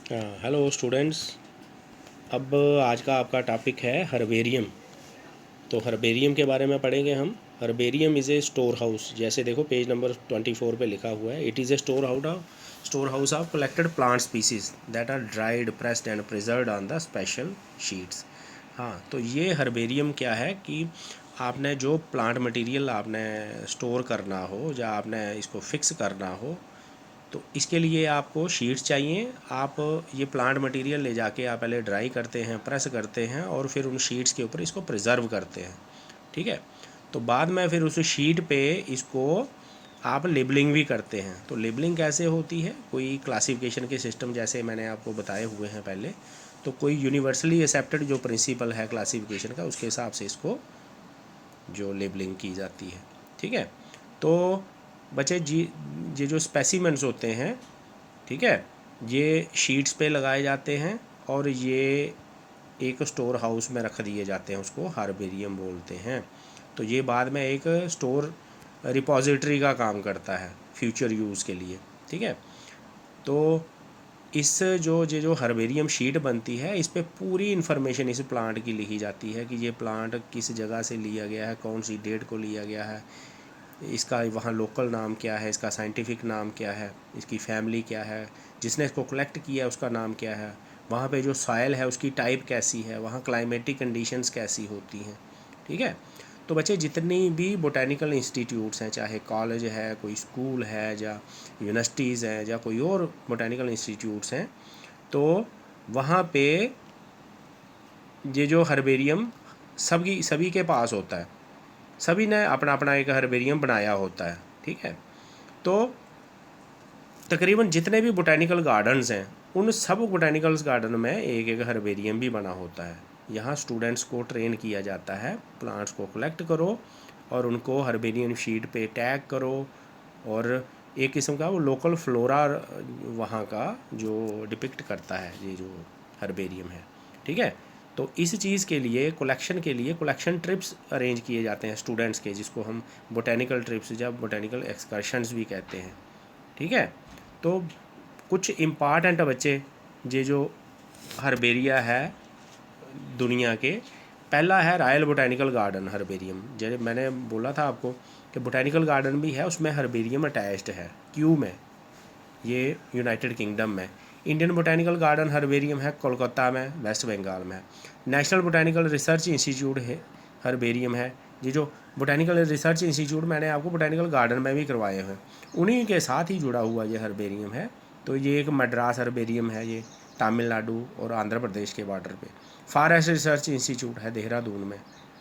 Hello students. अब आज का आपका टॉपिक है हर्बेरियम। तो हर्बेरियम के बारे में पढ़ेंगे हम। Herbarium is a store house. जैसे देखो पेज नंबर 24 पे लिखा हुआ है, it is a store house of collected plant species that are dried pressed and preserved on the special sheets. हाँ, तो ये हर्बेरियम क्या है कि आपने जो प्लांट मटेरियल आपने स्टोर करना हो या आपने इसको फिक्स करना हो, तो इसके लिए आपको शीट्स चाहिए। आप ये प्लांट मटेरियल ले जाके आप पहले ड्राई करते हैं, प्रेस करते हैं और फिर उन शीट्स के ऊपर इसको प्रिजर्व करते हैं। ठीक है। तो बाद में फिर उस शीट पे इसको आप लेबलिंग भी करते हैं। तो लेबलिंग कैसे होती है, कोई क्लासिफिकेशन के सिस्टम जैसे मैंने आपको बताए हुए हैं पहले, तो कोई यूनिवर्सली एक्सेप्टेड जो प्रिंसिपल है क्लासिफिकेशन का, उसके हिसाब से इसको जो लेबलिंग की जाती है। ठीक है। तो बच्चे जी, ये जो स्पेसिमेंट्स होते हैं, ठीक है, ये शीट्स पे लगाए जाते हैं और ये एक स्टोर हाउस में रख दिए जाते हैं, उसको हार्बेरियम बोलते हैं। तो ये बाद में एक स्टोर रिपॉजिटरी का काम करता है फ्यूचर यूज़ के लिए। ठीक है। तो इस जो ये जो हर्बेरियम शीट बनती है, इस पे पूरी इन्फॉर्मेशन इस प्लांट की लिखी जाती है कि ये प्लांट किस जगह से लिया गया है, कौन सी डेट को लिया गया है, इसका वहाँ लोकल नाम क्या है, इसका साइंटिफिक नाम क्या है, इसकी फैमिली क्या है, जिसने इसको कलेक्ट किया है उसका नाम क्या है, वहाँ पे जो सॉइल है उसकी टाइप कैसी है, वहाँ क्लाइमेटिक कंडीशंस कैसी होती हैं। ठीक है। तो बच्चे जितनी भी बोटेनिकल इंस्टीट्यूट्स हैं, चाहे कॉलेज है, कोई स्कूल है, या यूनिवर्सिटीज़ हैं, या कोई और बोटेनिकल इंस्टीट्यूट्स हैं, तो वहाँ पे ये जो हर्बेरियम सभी के पास होता है। सभी ने अपना अपना एक हर्बेरियम बनाया होता है। ठीक है। तो तकरीबन जितने भी बोटेनिकल गार्डन्स हैं, उन सब बोटेनिकल गार्डन में एक एक हर्बेरियम भी बना होता है। यहाँ स्टूडेंट्स को ट्रेन किया जाता है, प्लांट्स को कलेक्ट करो और उनको हर्बेरियम शीट पे टैग करो, और एक किस्म का वो लोकल फ्लोरा वहाँ का जो डिपिक्ट करता है ये जो हर्बेरियम है। ठीक है। तो इस चीज़ के लिए कलेक्शन ट्रिप्स अरेंज किए जाते हैं स्टूडेंट्स के, जिसको हम बोटेनिकल ट्रिप्स या बोटेनिकल एक्सकर्शंस भी कहते हैं। ठीक है। तो कुछ इम्पॉर्टेंट बच्चे ये जो हर्बेरिया है दुनिया के, पहला है रॉयल बोटेनिकल गार्डन हर्बेरियम। जैसे मैंने बोला था आपको कि बोटेनिकल गार्डन भी है, उसमें हर्बेरियम अटैच्ड है क्यू में, ये यूनाइटेड किंगडम में। इंडियन बोटेनिकल गार्डन हर्बेरियम है कोलकाता में, वेस्ट बंगाल में। नेशनल बोटेनिकल रिसर्च इंस्टीट्यूट है हर्बेरियम है। ये जो बोटेनिकल रिसर्च इंस्टीट्यूट मैंने आपको बोटेनिकल गार्डन में भी करवाए हैं, उन्हीं के साथ ही जुड़ा हुआ ये हर्बेरियम है। तो ये एक मद्रास हर्बेरियम है, ये तमिलनाडु और आंध्र प्रदेश के बॉर्डर पे। फॉरेस्ट रिसर्च इंस्टीट्यूट है देहरादून में,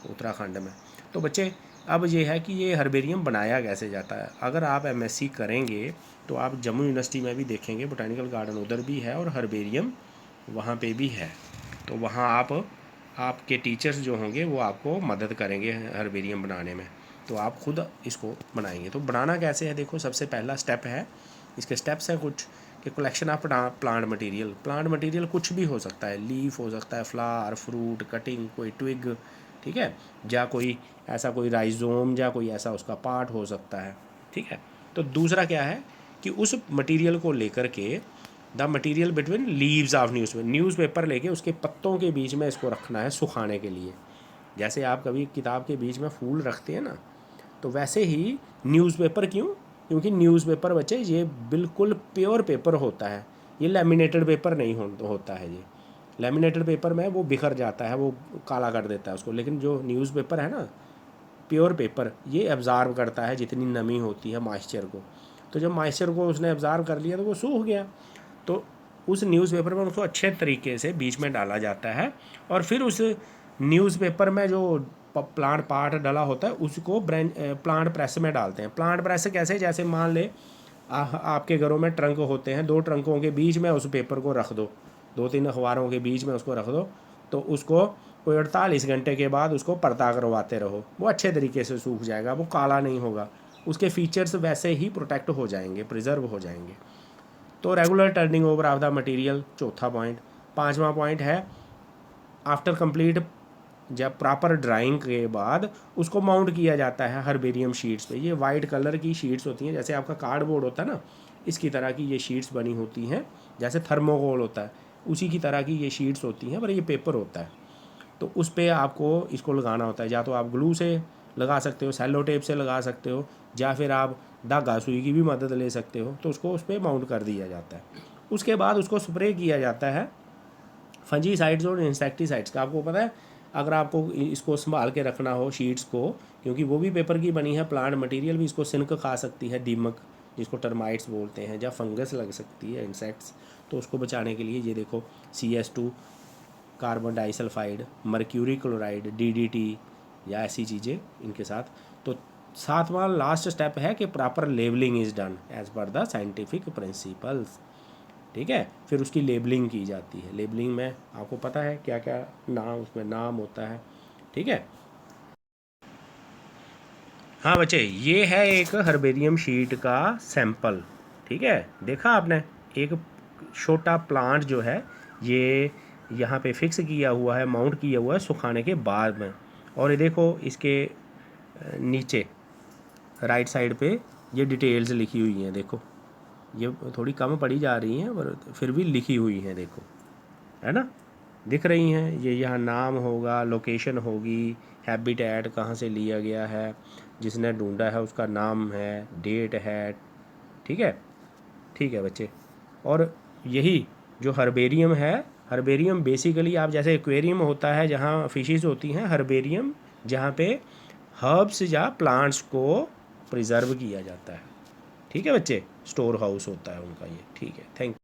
उत्तराखंड में। तो बच्चे अब ये है कि ये हर्बेरियम बनाया कैसे जाता है। अगर आप एमएससी करेंगे तो आप जम्मू यूनिवर्सिटी में भी देखेंगे बोटेनिकल गार्डन उधर भी है और हर्बेरियम वहाँ पे भी है। तो वहाँ आपके टीचर्स जो होंगे वो आपको मदद करेंगे हर्बेरियम बनाने में। तो आप खुद इसको बनाएंगे। तो बनाना कैसे है, देखो सबसे पहला स्टेप है, इसके स्टेप्स हैं कुछ, कि कलेक्शन ऑफ प्लांट मटेरियल कुछ भी हो सकता है, लीफ हो सकता है, फ्लावर, फ्रूट, कटिंग, कोई ट्विग, ठीक है, या कोई ऐसा कोई राइजोम या कोई ऐसा उसका पार्ट हो सकता है। ठीक है। तो दूसरा क्या है कि उस मटेरियल को लेकर के the material between leaves of newspaper लेके उसके पत्तों के बीच में इसको रखना है सुखाने के लिए। जैसे आप कभी किताब के बीच में फूल रखते हैं ना, तो वैसे ही न्यूज़पेपर क्यों, क्योंकि न्यूज़पेपर बच्चे ये बिल्कुल प्योर पेपर होता है, ये लैमिनेटेड पेपर नहीं होता है। ये लैमिनेटेड पेपर में वो बिखर जाता है, वो काला कर देता है उसको, लेकिन जो न्यूज़पेपर है ना, प्योर पेपर, ये एब्ज़ार्व करता है जितनी नमी होती है मॉइस्चर को। तो जब मॉइस्चर को उसने एब्ज़ार्व कर लिया तो वो सूख गया। तो उस न्यूज़पेपर में उसको अच्छे तरीके से बीच में डाला जाता है, और फिर उस न्यूज़पेपर में जो प्लांट पार्ट डला होता है उसको प्लांट प्रेस में डालते हैं। प्लांट प्रेस कैसे, जैसे मान ले आपके घरों में ट्रंक होते हैं, दो ट्रंकों के बीच में उस पेपर को रख दो, दो तीन अखबारों के बीच में उसको रख दो, तो उसको कोई 48 घंटे के बाद उसको पर्दा करवाते रहो, वो अच्छे तरीके से सूख जाएगा, वो काला नहीं होगा, उसके फीचर्स वैसे ही प्रोटेक्ट हो जाएंगे, प्रिजर्व हो जाएंगे। तो regular turning over of the material चौथा पॉइंट। पांचवा पॉइंट है आफ्टर कंप्लीट, जब प्रॉपर ड्राइंग के बाद उसको माउंट किया जाता है हर्बेरियम शीट्स पे। ये वाइट कलर की शीट्स होती हैं, जैसे आपका कार्डबोर्ड होता है ना, इसकी तरह की ये शीट्स बनी होती हैं, जैसे थर्मोकोल होता है उसी की तरह की ये शीट्स होती हैं, पर ये पेपर होता है। तो उस पर आपको इसको लगाना होता है, या तो आप ग्लू से लगा सकते हो, सेलो टेप से लगा सकते हो, या फिर आप धागा सुई की भी मदद ले सकते हो। तो उसको उस पर माउंट कर दिया जाता है। उसके बाद उसको स्प्रे किया जाता है फंजीसाइड्स और इंसेक्टिसाइड्स का। आपको पता है, अगर आपको इसको संभाल के रखना हो शीट्स को, क्योंकि वो भी पेपर की बनी है, प्लांट मटेरियल भी इसको सिनक खा सकती है, दीमक जिसको टर्माइट्स बोलते हैं, या फंगस लग सकती है, इंसेक्ट्स। तो उसको बचाने के लिए ये देखो CS2 carbon disulphide, mercury chloride, DDT या ऐसी चीज़ें इनके साथ। तो सातवां लास्ट स्टेप है कि proper labelling is done as per the scientific principles. ठीक है, फिर उसकी लेबलिंग की जाती है। लेबलिंग में आपको पता है क्या क्या नाम, उसमें नाम होता है। ठीक है, हाँ बच्चे, ये है एक हर्बेरियम शीट का सैंपल। ठीक है, देखा आपने, एक छोटा प्लांट जो है ये यहाँ पे फिक्स किया हुआ है, माउंट किया हुआ है सुखाने के बाद में। और ये देखो इसके नीचे राइट साइड पे ये डिटेल्स लिखी हुई हैं। देखो ये थोड़ी कम पड़ी जा रही हैं पर फिर भी लिखी हुई हैं, देखो, है ना, दिख रही हैं। ये यहाँ नाम होगा, लोकेशन होगी, हैबिटेट कहाँ से लिया गया है, जिसने ढूंढा है उसका नाम है, डेट है। ठीक है, ठीक है बच्चे। और यही जो हर्बेरियम है, हर्बेरियम बेसिकली आप जैसे एक्वेरियम होता है जहाँ फिशेस होती हैं, हर्बेरियम जहाँ पे हर्ब्स या प्लांट्स को प्रिजर्व किया जाता है। ठीक है बच्चे, स्टोर हाउस होता है उनका ये। ठीक है, थैंक यू।